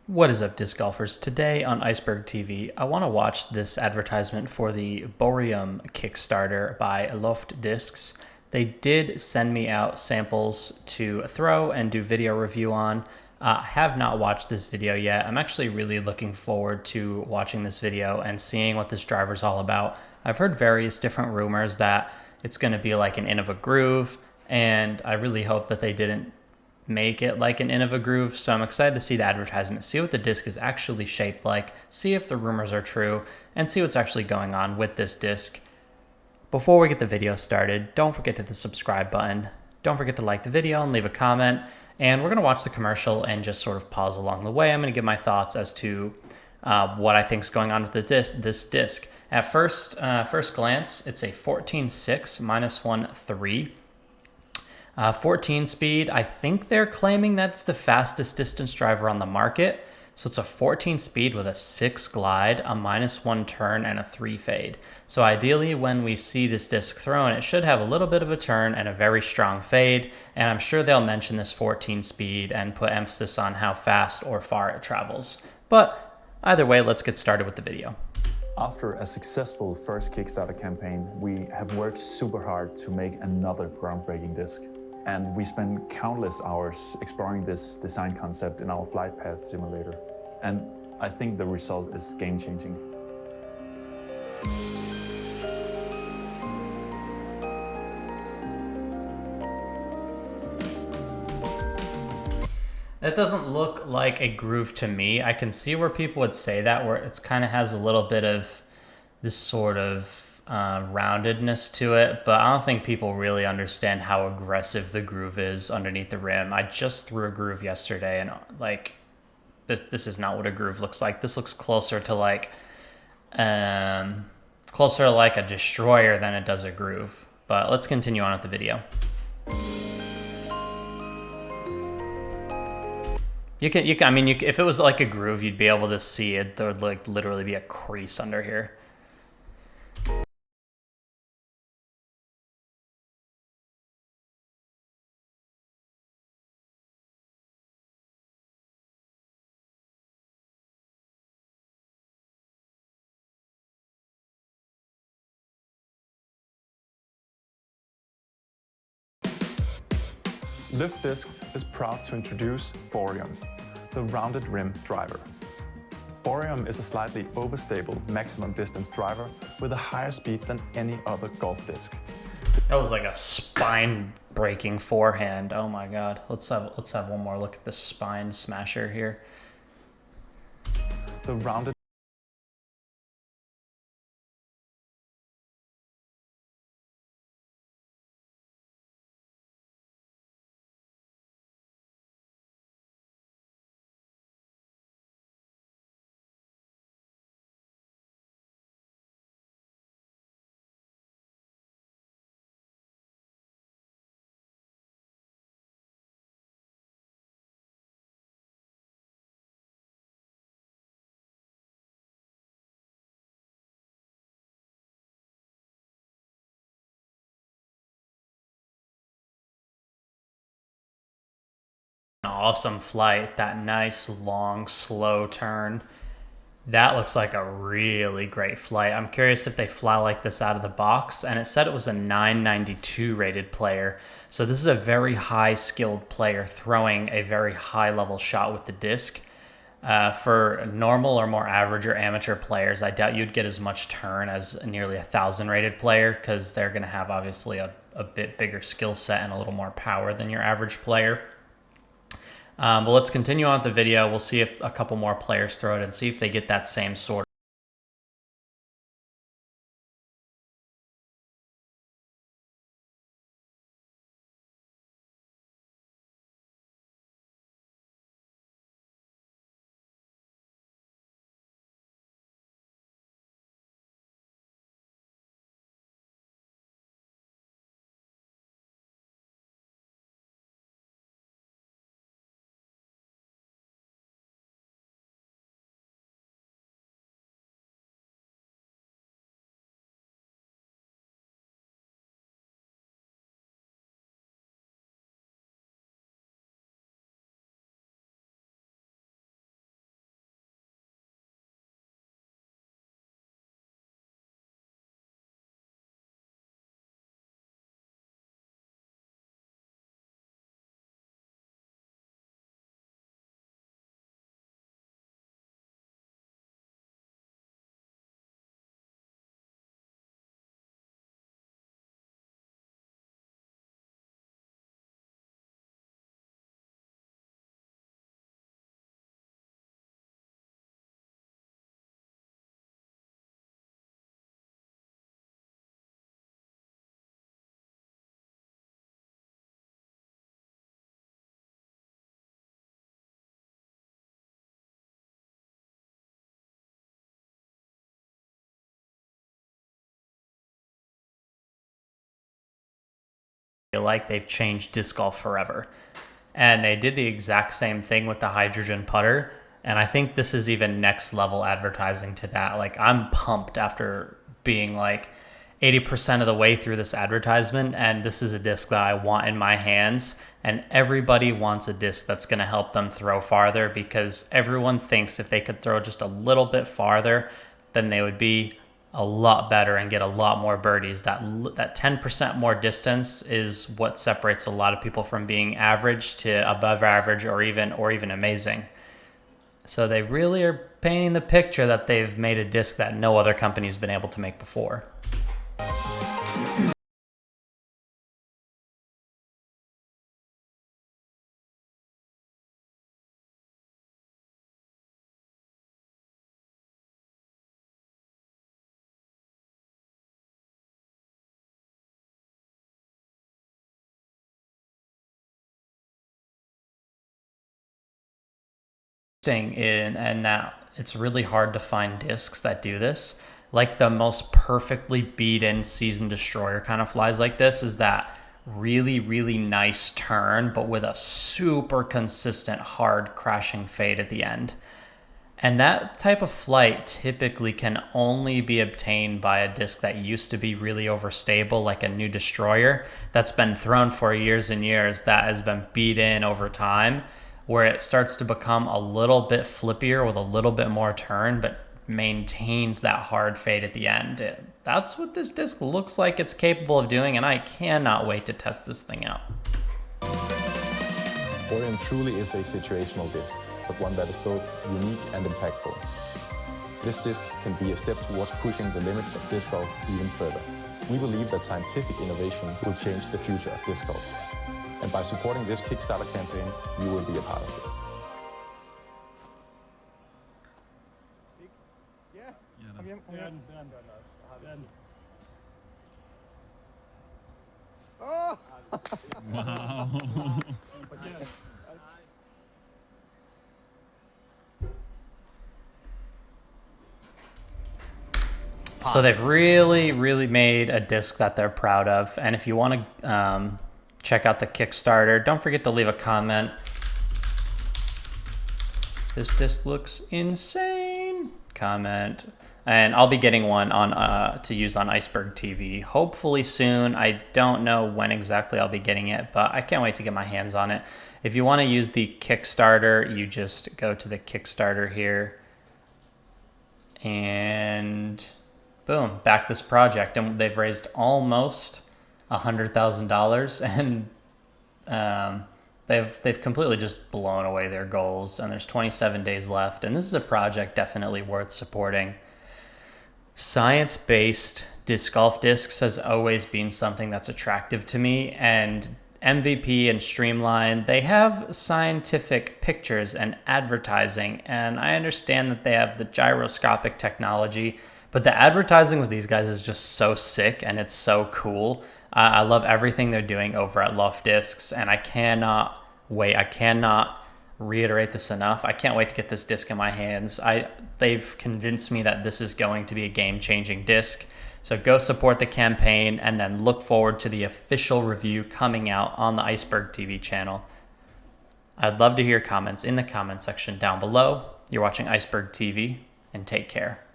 What is up, disc golfers? Today on Iceberg TV, I want to watch this advertisement for the Boreum Kickstarter by Loft Discs. They did send me out samples to throw and do video review on. I have not watched this video yet. I'm actually really looking forward to watching this video and seeing what this driver is all about. I've heard various different rumors that it's going to be like an Innova Groove, and I really hope that they didn't make it like an Innova Groove. So I'm excited to see the advertisement, see what the disc is actually shaped like, see if the rumors are true, and see what's actually going on with this disc. Before we get the video started, don't forget to hit the subscribe button. Don't forget to like the video and leave a comment. And we're going to watch the commercial and just sort of pause along the way. I'm going to give my thoughts as to what I think is going on with this disc. At first glance, it's a 14.6 -1.3. 14 speed, I think they're claiming that's the fastest distance driver on the market. So it's a 14 speed with a 6 glide, a -1 turn, and a 3 fade. So ideally, when we see this disc thrown, it should have a little bit of a turn and a very strong fade. And I'm sure they'll mention this 14 speed and put emphasis on how fast or far it travels. But either way, let's get started with the video. After a successful first Kickstarter campaign, we have worked super hard to make another groundbreaking disc. And we spent countless hours exploring this design concept in our flight path simulator. And I think the result is game-changing. That doesn't look like a groove to me. I can see where people would say that, where it kind of has a little bit of this sort of roundedness to it, but I don't think people really understand how aggressive the groove is underneath the rim. I just threw a groove yesterday, and like this is not what a groove looks like. This looks closer to like a destroyer than it does a groove. But let's continue on with the video. I mean, if it was like a groove, you'd be able to see it. There would like literally be a crease under here. Lift Discs is proud to introduce Boreum, the rounded rim driver. Boreum is a slightly overstable maximum distance driver with a higher speed than any other golf disc. That was like a spine-breaking forehand. Oh my god. Let's have one more look at the spine smasher here. The rounded Awesome flight. That nice, long, slow turn. That looks like a really great flight. I'm curious if they fly like this out of the box. And it said it was a 992 rated player. So this is a very high skilled player throwing a very high level shot with the disc. For normal or more average or amateur players, I doubt you'd get as much turn as a nearly 1,000 rated player, because they're going to have obviously a bit bigger skill set and a little more power than your average player. But let's continue on with the video. We'll see if a couple more players throw it and see if they get that same sort feel like they've changed disc golf forever. And they did the exact same thing with the hydrogen putter. And I think this is even next level advertising to that. Like, I'm pumped after being like 80% of the way through this advertisement, and this is a disc that I want in my hands. And everybody wants a disc that's going to help them throw farther, because everyone thinks if they could throw just a little bit farther, then they would be a lot better and get a lot more birdies. That 10% more distance is what separates a lot of people from being average to above average, or even amazing. So they really are painting the picture that they've made a disc that no other company's been able to make before. In and that it's really hard to find discs that do this. Like, the most perfectly beat in season destroyer kind of flies like this is that really, really nice turn, but with a super consistent hard crashing fade at the end. And that type of flight typically can only be obtained by a disc that used to be really overstable, like a new destroyer that's been thrown for years and years, that has been beat in over time, where it starts to become a little bit flippier with a little bit more turn, but maintains that hard fade at the end. That's what this disc looks like it's capable of doing, and I cannot wait to test this thing out. Borium truly is a situational disc, but one that is both unique and impactful. This disc can be a step towards pushing the limits of disc golf even further. We believe that scientific innovation will change the future of disc golf. And by supporting this Kickstarter campaign, you will be a part of it. Wow. So they've really, really made a disc that they're proud of. And if you want to check out the Kickstarter, don't forget to leave a comment. This disc looks insane. Comment. And I'll be getting one on to use on Iceberg TV hopefully soon. I don't know when exactly I'll be getting it, but I can't wait to get my hands on it. If you want to use the Kickstarter, you just go to the Kickstarter here and boom, back this project. And they've raised almost $100,000, and they've completely just blown away their goals. And there's 27 days left, and this is a project definitely worth supporting. Science-based disc golf discs has always been something that's attractive to me, and MVP and Streamline, they have scientific pictures and advertising, and I understand that they have the gyroscopic technology, but the advertising with these guys is just so sick, and it's so cool. I love everything they're doing over at Loft Discs, and I cannot wait. I cannot reiterate this enough. I can't wait to get this disc in my hands. They've convinced me that this is going to be a game-changing disc. So go support the campaign, and then look forward to the official review coming out on the Iceberg TV channel. I'd love to hear comments in the comment section down below. You're watching Iceberg TV, and take care.